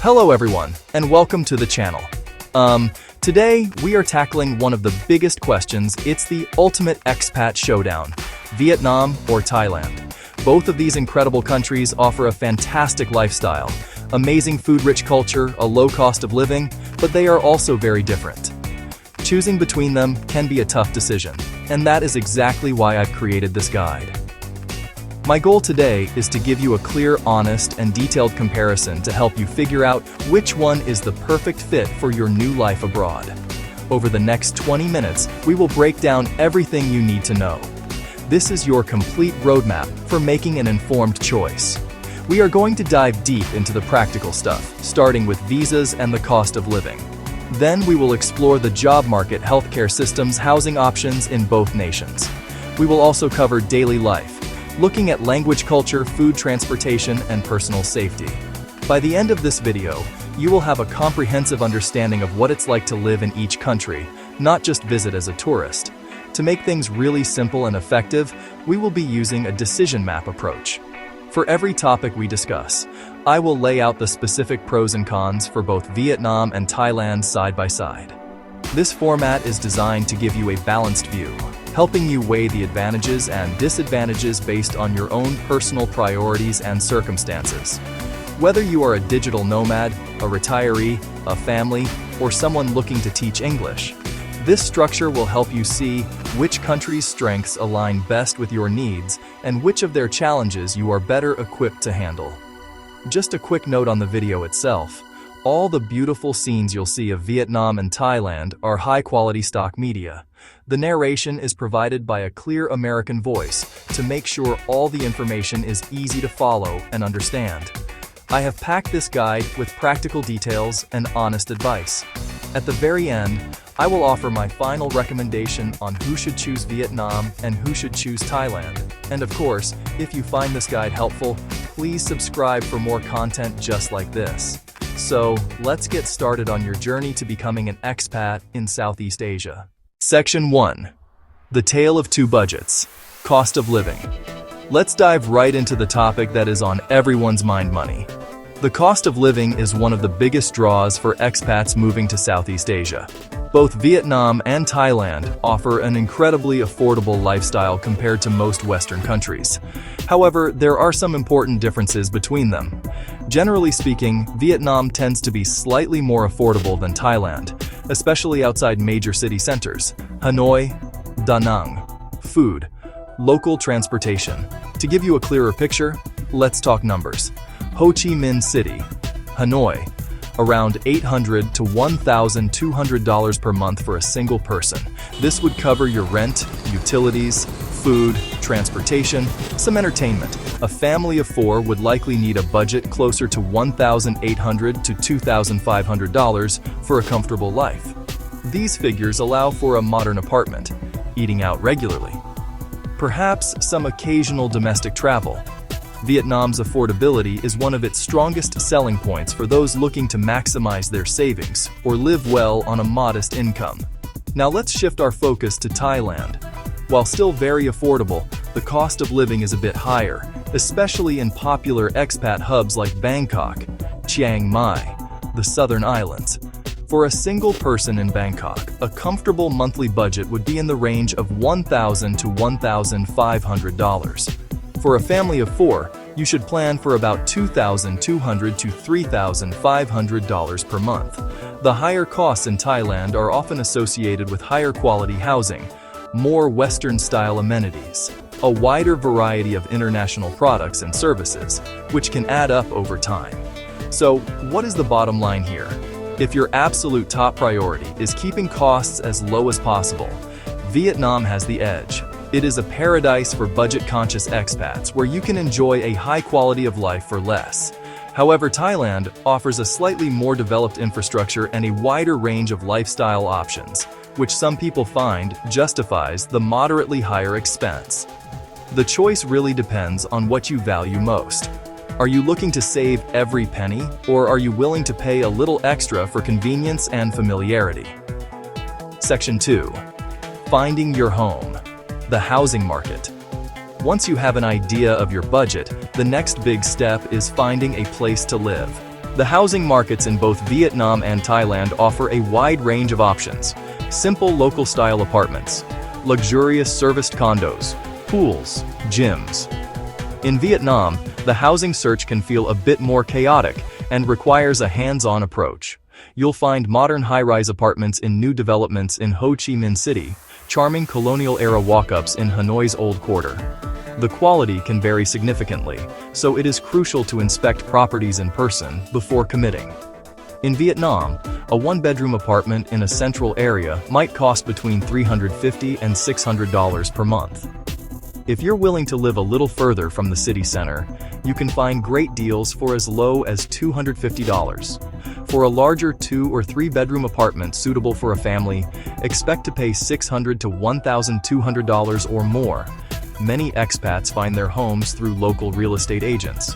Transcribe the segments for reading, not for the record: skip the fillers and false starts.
Hello everyone, and welcome to the channel. Today we are tackling one of the biggest questions. It's the ultimate expat showdown, Vietnam or Thailand. Both of these incredible countries offer a fantastic lifestyle, amazing food-rich culture, a low cost of living, but they are also very different. Choosing between them can be a tough decision, and that is exactly why I've created this guide. My goal today is to give you a clear, honest, and detailed comparison to help you figure out which one is the perfect fit for your new life abroad. Over the next 20 minutes, we will break down everything you need to know. This is your complete roadmap for making an informed choice. We are going to dive deep into the practical stuff, starting with visas and the cost of living. Then we will explore the job market, healthcare systems, housing options in both nations. We will also cover daily life, looking at language, culture, food, transportation, and personal safety. By the end of this video, you will have a comprehensive understanding of what it's like to live in each country, not just visit as a tourist. To make things really simple and effective, we will be using a decision map approach. For every topic we discuss, I will lay out the specific pros and cons for both Vietnam and Thailand side by side. This format is designed to give you a balanced view, helping you weigh the advantages and disadvantages based on your own personal priorities and circumstances. Whether you are a digital nomad, a retiree, a family, or someone looking to teach English, this structure will help you see which country's strengths align best with your needs and which of their challenges you are better equipped to handle. Just a quick note on the video itself. All the beautiful scenes you'll see of Vietnam and Thailand are high-quality stock media. The narration is provided by a clear American voice to make sure all the information is easy to follow and understand. I have packed this guide with practical details and honest advice. At the very end, I will offer my final recommendation on who should choose Vietnam and who should choose Thailand. And of course, if you find this guide helpful, please subscribe for more content just like this. So, let's get started on your journey to becoming an expat in Southeast Asia. Section 1. The Tale of Two Budgets. Cost of living. Let's dive right into the topic that is on everyone's mind: money. The cost of living is one of the biggest draws for expats moving to Southeast Asia. Both Vietnam and Thailand offer an incredibly affordable lifestyle compared to most Western countries. However, there are some important differences between them. Generally speaking, Vietnam tends to be slightly more affordable than Thailand, especially outside major city centers: Hanoi, Da Nang. Food, local transportation. To give you a clearer picture, let's talk numbers. Ho Chi Minh City, Hanoi, around $800 to $1,200 per month for a single person. This would cover your rent, utilities, food, transportation, some entertainment. A family of 4 would likely need a budget closer to $1,800 to $2,500 for a comfortable life. These figures allow for a modern apartment, eating out regularly, perhaps some occasional domestic travel. Vietnam's affordability is one of its strongest selling points for those looking to maximize their savings or live well on a modest income. Now let's shift our focus to Thailand. While still very affordable, the cost of living is a bit higher, especially in popular expat hubs like Bangkok, Chiang Mai, the Southern Islands. For a single person in Bangkok, a comfortable monthly budget would be in the range of $1,000 to $1,500. For a family of 4, you should plan for about $2,200 to $3,500 per month. The higher costs in Thailand are often associated with higher quality housing, more Western-style amenities, a wider variety of international products and services, which can add up over time. So, what is the bottom line here? If your absolute top priority is keeping costs as low as possible, Vietnam has the edge. It is a paradise for budget-conscious expats where you can enjoy a high quality of life for less. However, Thailand offers a slightly more developed infrastructure and a wider range of lifestyle options, which some people find justifies the moderately higher expense. The choice really depends on what you value most. Are you looking to save every penny, or are you willing to pay a little extra for convenience and familiarity? Section 2. Finding your home. The housing market. Once you have an idea of your budget, the next big step is finding a place to live. The housing markets in both Vietnam and Thailand offer a wide range of options. Simple local-style apartments, luxurious serviced condos, pools, gyms. In Vietnam, the housing search can feel a bit more chaotic and requires a hands-on approach. You'll find modern high-rise apartments in new developments in Ho Chi Minh City, charming colonial-era walk-ups in Hanoi's Old Quarter. The quality can vary significantly, so it is crucial to inspect properties in person before committing. In Vietnam, a one-bedroom apartment in a central area might cost between $350 and $600 per month. If you're willing to live a little further from the city center, you can find great deals for as low as $250. For a larger 2- or 3-bedroom apartment suitable for a family, expect to pay $600 to $1,200 or more. Many expats find their homes through local real estate agents,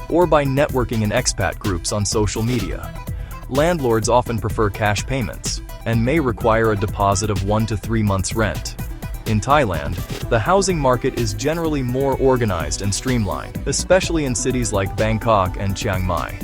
or by networking in expat groups on social media. Landlords often prefer cash payments, and may require a deposit of 1 to 3 months' rent. In Thailand, the housing market is generally more organized and streamlined, especially in cities like Bangkok and Chiang Mai.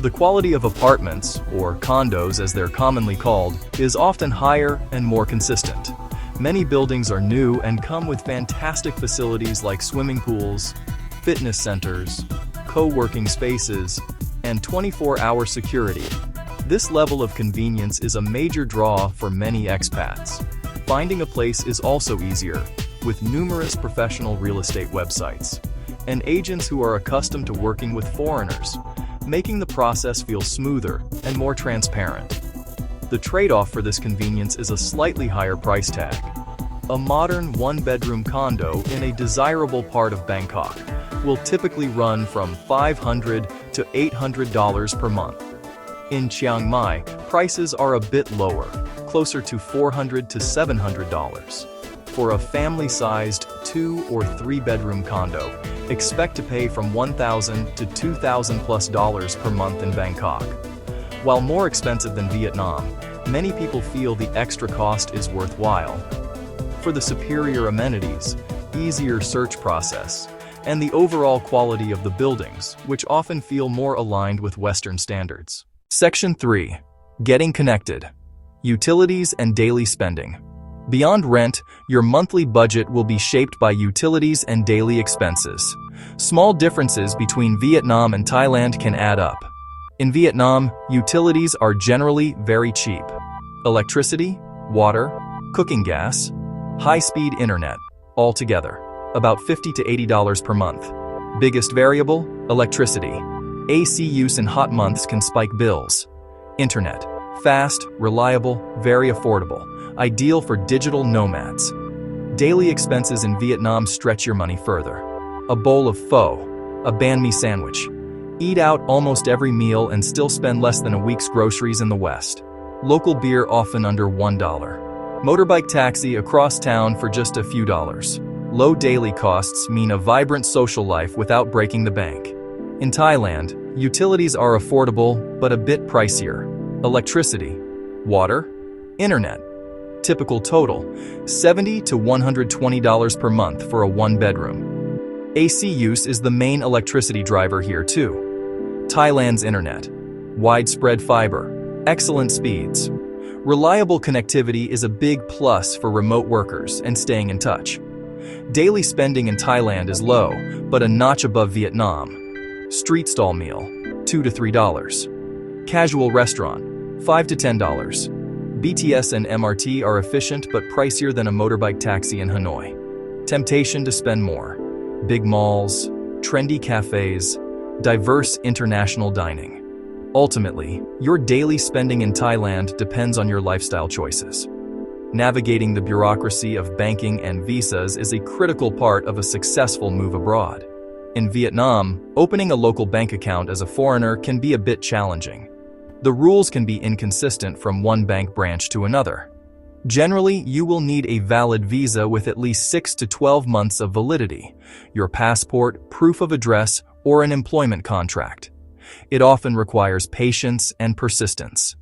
The quality of apartments, or condos as they're commonly called, is often higher and more consistent. Many buildings are new and come with fantastic facilities like swimming pools, fitness centers, co-working spaces, and 24-hour security. This level of convenience is a major draw for many expats. Finding a place is also easier, with numerous professional real estate websites and agents who are accustomed to working with foreigners, making the process feel smoother and more transparent. The trade-off for this convenience is a slightly higher price tag. A modern one-bedroom condo in a desirable part of Bangkok will typically run from $500 to $800 per month. In Chiang Mai, prices are a bit lower, closer to $400 to $700. For a family-sized 2- or 3-bedroom condo, expect to pay from $1,000 to $2,000+ per month in Bangkok. While more expensive than Vietnam, many people feel the extra cost is worthwhile. For the superior amenities, easier search process, and the overall quality of the buildings, which often feel more aligned with Western standards. Section 3. Getting connected. Utilities and daily spending. Beyond rent, your monthly budget will be shaped by utilities and daily expenses. Small differences between Vietnam and Thailand can add up. In Vietnam, utilities are generally very cheap. Electricity, water, cooking gas, high-speed internet, all together, about $50 to $80 per month. Biggest variable, electricity. AC use in hot months can spike bills. Internet, fast, reliable, very affordable, ideal for digital nomads. Daily expenses in Vietnam stretch your money further. A bowl of pho, a banh mi sandwich. Eat out almost every meal and still spend less than a week's groceries in the West. Local beer often under $1. Motorbike taxi across town for just a few dollars. Low daily costs mean a vibrant social life without breaking the bank. In Thailand, utilities are affordable but a bit pricier. Electricity, water, internet. Typical total, $70 to $120 per month for a one-bedroom. AC use is the main electricity driver here too. Thailand's internet, widespread fiber, excellent speeds. Reliable connectivity is a big plus for remote workers and staying in touch. Daily spending in Thailand is low, but a notch above Vietnam. Street stall meal, $2 to $3. Casual restaurant, $5 to $10. BTS and MRT are efficient but pricier than a motorbike taxi in Hanoi. Temptation to spend more. Big malls, trendy cafes, diverse international dining. Ultimately, your daily spending in Thailand depends on your lifestyle choices. Navigating the bureaucracy of banking and visas is a critical part of a successful move abroad. In Vietnam, opening a local bank account as a foreigner can be a bit challenging. The rules can be inconsistent from one bank branch to another. Generally, you will need a valid visa with at least 6 to 12 months of validity, your passport, proof of address, or an employment contract. It often requires patience and persistence.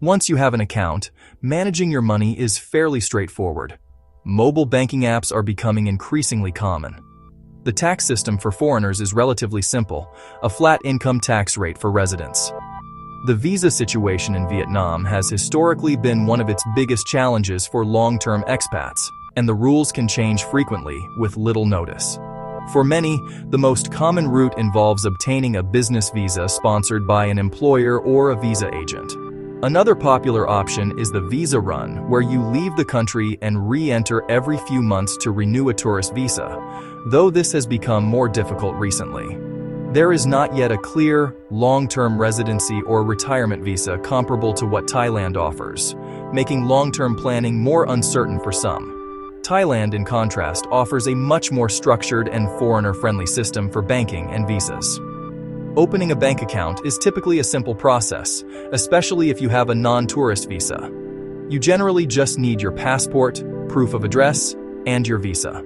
Once you have an account, managing your money is fairly straightforward. Mobile banking apps are becoming increasingly common. The tax system for foreigners is relatively simple, a flat income tax rate for residents. The visa situation in Vietnam has historically been one of its biggest challenges for long-term expats, and the rules can change frequently with little notice. For many, the most common route involves obtaining a business visa sponsored by an employer or a visa agent. Another popular option is the visa run, where you leave the country and re-enter every few months to renew a tourist visa, though this has become more difficult recently. There is not yet a clear, long-term residency or retirement visa comparable to what Thailand offers, making long-term planning more uncertain for some. Thailand, in contrast, offers a much more structured and foreigner-friendly system for banking and visas. Opening a bank account is typically a simple process, especially if you have a non-tourist visa. You generally just need your passport, proof of address, and your visa.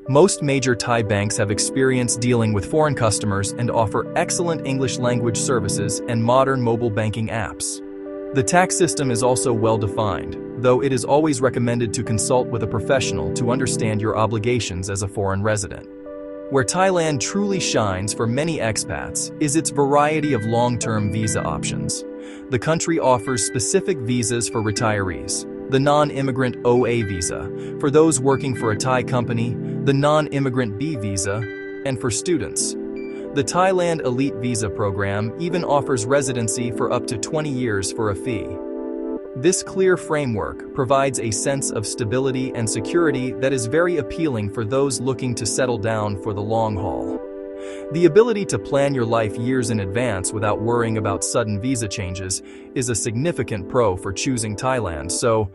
Most major Thai banks have experience dealing with foreign customers and offer excellent English language services and modern mobile banking apps. The tax system is also well-defined, though it is always recommended to consult with a professional to understand your obligations as a foreign resident. Where Thailand truly shines for many expats is its variety of long-term visa options. The country offers specific visas for retirees, the non-immigrant OA visa, for those working for a Thai company, the non-immigrant B visa, and for students. The Thailand Elite Visa program even offers residency for up to 20 years for a fee. This clear framework provides a sense of stability and security that is very appealing for those looking to settle down for the long haul. The ability to plan your life years in advance without worrying about sudden visa changes is a significant pro for choosing Thailand, so,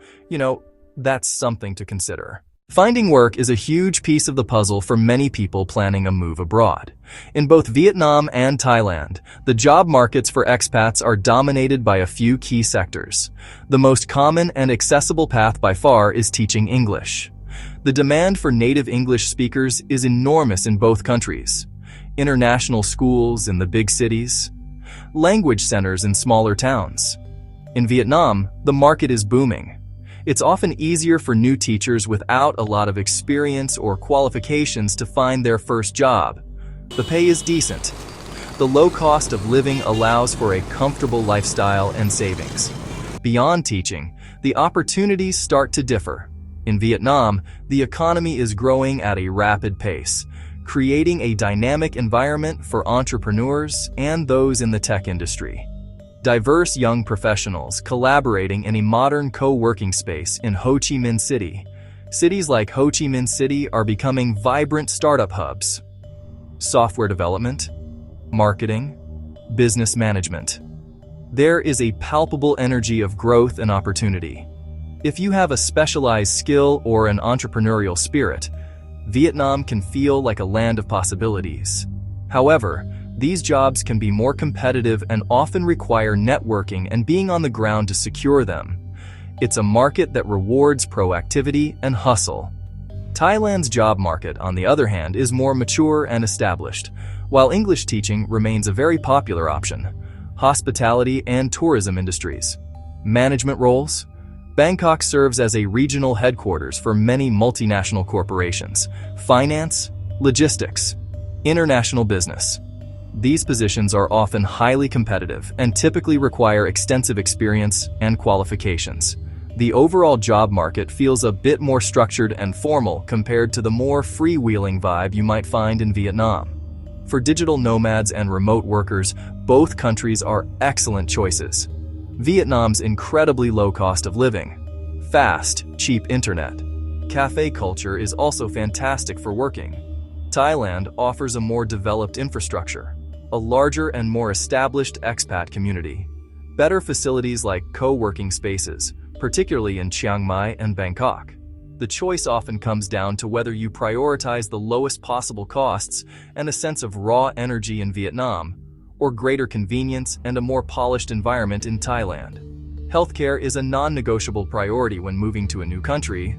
that's something to consider. Finding work is a huge piece of the puzzle for many people planning a move abroad. In both Vietnam and Thailand, the job markets for expats are dominated by a few key sectors. The most common and accessible path by far is teaching English. The demand for native English speakers is enormous in both countries. International schools in the big cities, language centers in smaller towns. In Vietnam, the market is booming. It's often easier for new teachers without a lot of experience or qualifications to find their first job. The pay is decent. The low cost of living allows for a comfortable lifestyle and savings. Beyond teaching, the opportunities start to differ. In Vietnam, the economy is growing at a rapid pace, creating a dynamic environment for entrepreneurs and those in the tech industry. Diverse young professionals collaborating in a modern co-working space in Ho Chi Minh City. Cities like Ho Chi Minh City are becoming vibrant startup hubs. Software development, marketing, business management. There is a palpable energy of growth and opportunity. If you have a specialized skill or an entrepreneurial spirit, Vietnam can feel like a land of possibilities. However, these jobs can be more competitive and often require networking and being on the ground to secure them. It's a market that rewards proactivity and hustle. Thailand's job market, on the other hand, is more mature and established, while English teaching remains a very popular option. Hospitality and tourism industries. Management roles. Bangkok serves as a regional headquarters for many multinational corporations. Finance, logistics, international business. These positions are often highly competitive and typically require extensive experience and qualifications. The overall job market feels a bit more structured and formal compared to the more freewheeling vibe you might find in Vietnam. For digital nomads and remote workers, both countries are excellent choices. Vietnam's incredibly low cost of living, fast, cheap internet, cafe culture is also fantastic for working. Thailand offers a more developed infrastructure, a larger and more established expat community, better facilities like co-working spaces, particularly in Chiang Mai and Bangkok. The choice often comes down to whether you prioritize the lowest possible costs and a sense of raw energy in Vietnam, or greater convenience and a more polished environment in Thailand. Healthcare is a non-negotiable priority when moving to a new country.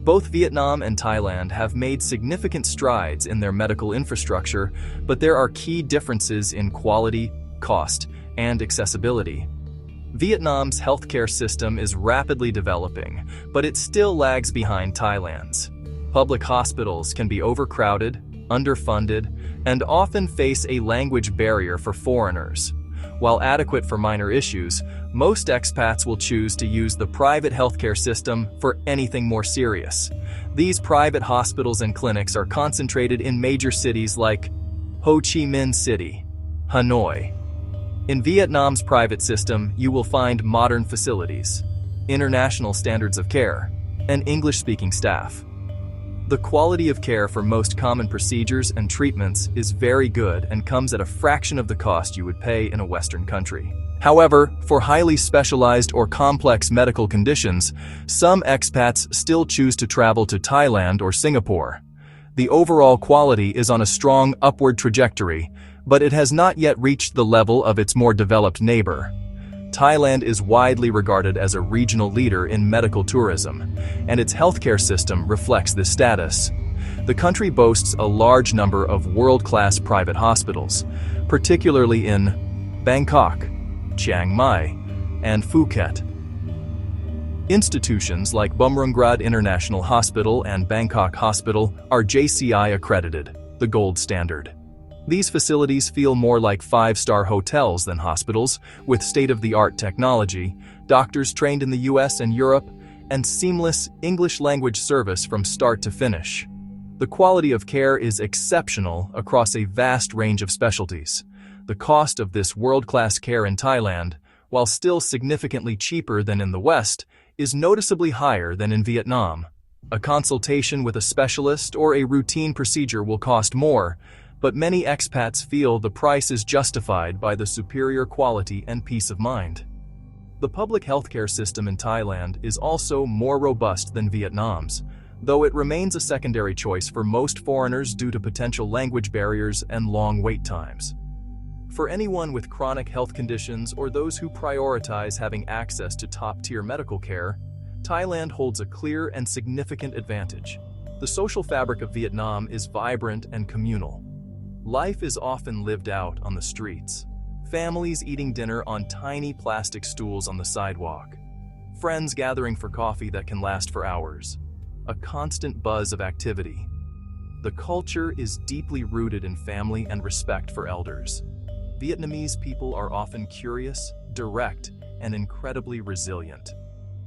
Both Vietnam and Thailand have made significant strides in their medical infrastructure, but there are key differences in quality, cost, and accessibility. Vietnam's healthcare system is rapidly developing, but it still lags behind Thailand's. Public hospitals can be overcrowded, underfunded, and often face a language barrier for foreigners. While adequate for minor issues, most expats will choose to use the private healthcare system for anything more serious. These private hospitals and clinics are concentrated in major cities like Ho Chi Minh City, Hanoi. In Vietnam's private system, you will find modern facilities, international standards of care, and English-speaking staff. The quality of care for most common procedures and treatments is very good and comes at a fraction of the cost you would pay in a Western country. However, for highly specialized or complex medical conditions, some expats still choose to travel to Thailand or Singapore. The overall quality is on a strong upward trajectory, but it has not yet reached the level of its more developed neighbor. Thailand is widely regarded as a regional leader in medical tourism, and its healthcare system reflects this status. The country boasts a large number of world-class private hospitals, particularly in Bangkok, Chiang Mai, and Phuket. Institutions like Bumrungrad International Hospital and Bangkok Hospital are JCI accredited, the gold standard. These facilities feel more like five-star hotels than hospitals, with state-of-the-art technology, doctors trained in the US and Europe, and seamless English-language service from start to finish. The quality of care is exceptional across a vast range of specialties. The cost of this world-class care in Thailand, while still significantly cheaper than in the West, is noticeably higher than in Vietnam. A consultation with a specialist or a routine procedure will cost more, but many expats feel the price is justified by the superior quality and peace of mind. The public healthcare system in Thailand is also more robust than Vietnam's, though it remains a secondary choice for most foreigners due to potential language barriers and long wait times. For anyone with chronic health conditions or those who prioritize having access to top-tier medical care, Thailand holds a clear and significant advantage. The social fabric of Vietnam is vibrant and communal. Life is often lived out on the streets. Families eating dinner on tiny plastic stools on the sidewalk. Friends gathering for coffee that can last for hours. A constant buzz of activity. The culture is deeply rooted in family and respect for elders. Vietnamese people are often curious, direct, and incredibly resilient.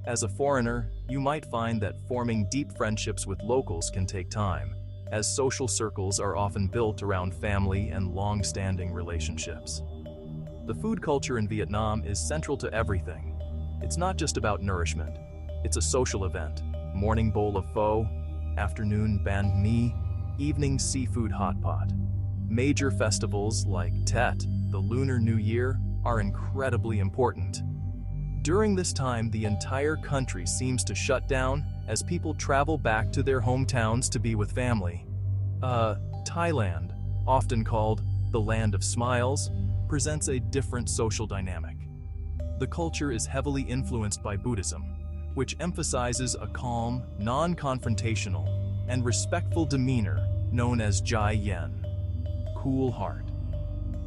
As a foreigner, you might find that forming deep friendships with locals can take time, as social circles are often built around family and long-standing relationships. The food culture in Vietnam is central to everything. It's not just about nourishment. It's a social event. Morning bowl of pho, afternoon banh mi, evening seafood hot pot. Major festivals like Tet, the Lunar New Year, are incredibly important. During this time, the entire country seems to shut down as people travel back to their hometowns to be with family. Thailand, often called the Land of Smiles, presents a different social dynamic. The culture is heavily influenced by Buddhism, which emphasizes a calm, non-confrontational, and respectful demeanor known as Jai Yen, cool heart.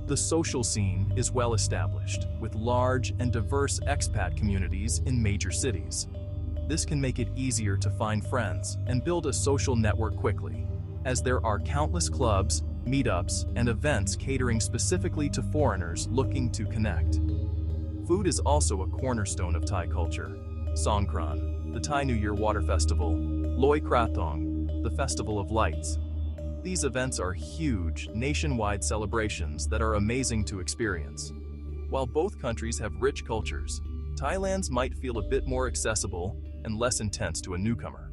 The social scene is well established, with large and diverse expat communities in major cities. This can make it easier to find friends and build a social network quickly, as there are countless clubs, meetups, and events catering specifically to foreigners looking to connect. Food is also a cornerstone of Thai culture. Songkran, the Thai New Year water festival, Loi Krathong, the Festival of Lights. These events are huge, nationwide celebrations that are amazing to experience. While both countries have rich cultures, Thailand's might feel a bit more accessible and less intense to a newcomer,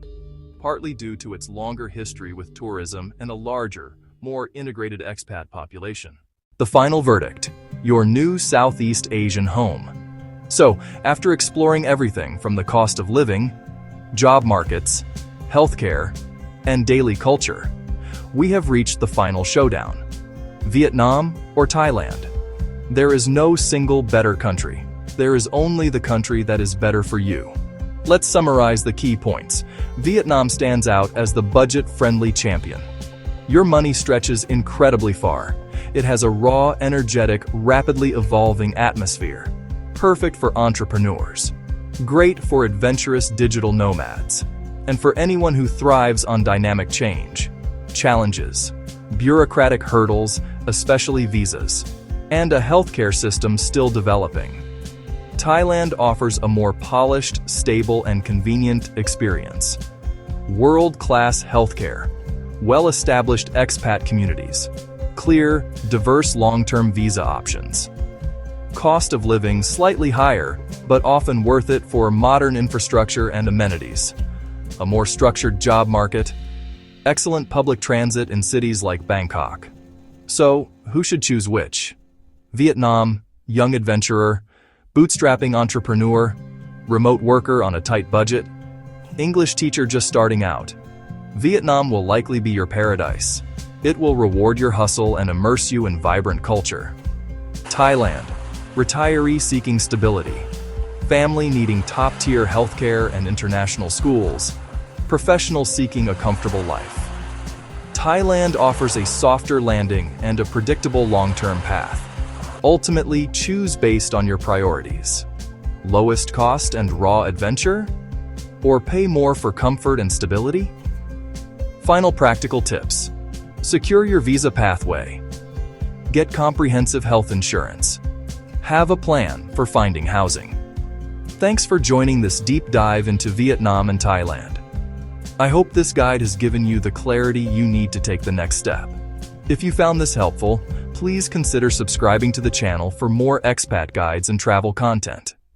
partly due to its longer history with tourism and a larger, more integrated expat population. The final verdict: your new Southeast Asian home. So, after exploring everything from the cost of living, job markets, healthcare, and daily culture, we have reached the final showdown. Vietnam or Thailand? There is no single better country. There is only the country that is better for you. Let's summarize the key points. Vietnam stands out as the budget-friendly champion. Your money stretches incredibly far. It has a raw, energetic, rapidly evolving atmosphere. Perfect for entrepreneurs. Great for adventurous digital nomads. And for anyone who thrives on dynamic change. Challenges. Bureaucratic hurdles, especially visas. and a healthcare system still developing. Thailand offers a more polished, stable, and convenient experience. World-class healthcare, well-established expat communities, clear, diverse long-term visa options. Cost of living slightly higher, but often worth it for modern infrastructure and amenities. A more structured job market, excellent public transit in cities like Bangkok. So, who should choose which? Vietnam, young adventurer, bootstrapping entrepreneur, remote worker on a tight budget, English teacher just starting out. Vietnam will likely be your paradise. It will reward your hustle and immerse you in vibrant culture. Thailand, retiree seeking stability, family needing top-tier healthcare and international schools, professional seeking a comfortable life. Thailand offers a softer landing and a predictable long-term path. Ultimately, choose based on your priorities. Lowest cost and raw adventure? Or pay more for comfort and stability? Final practical tips. Secure your visa pathway. Get comprehensive health insurance. Have a plan for finding housing. Thanks for joining this deep dive into Vietnam and Thailand. I hope this guide has given you the clarity you need to take the next step. If you found this helpful, please consider subscribing to the channel for more expat guides and travel content.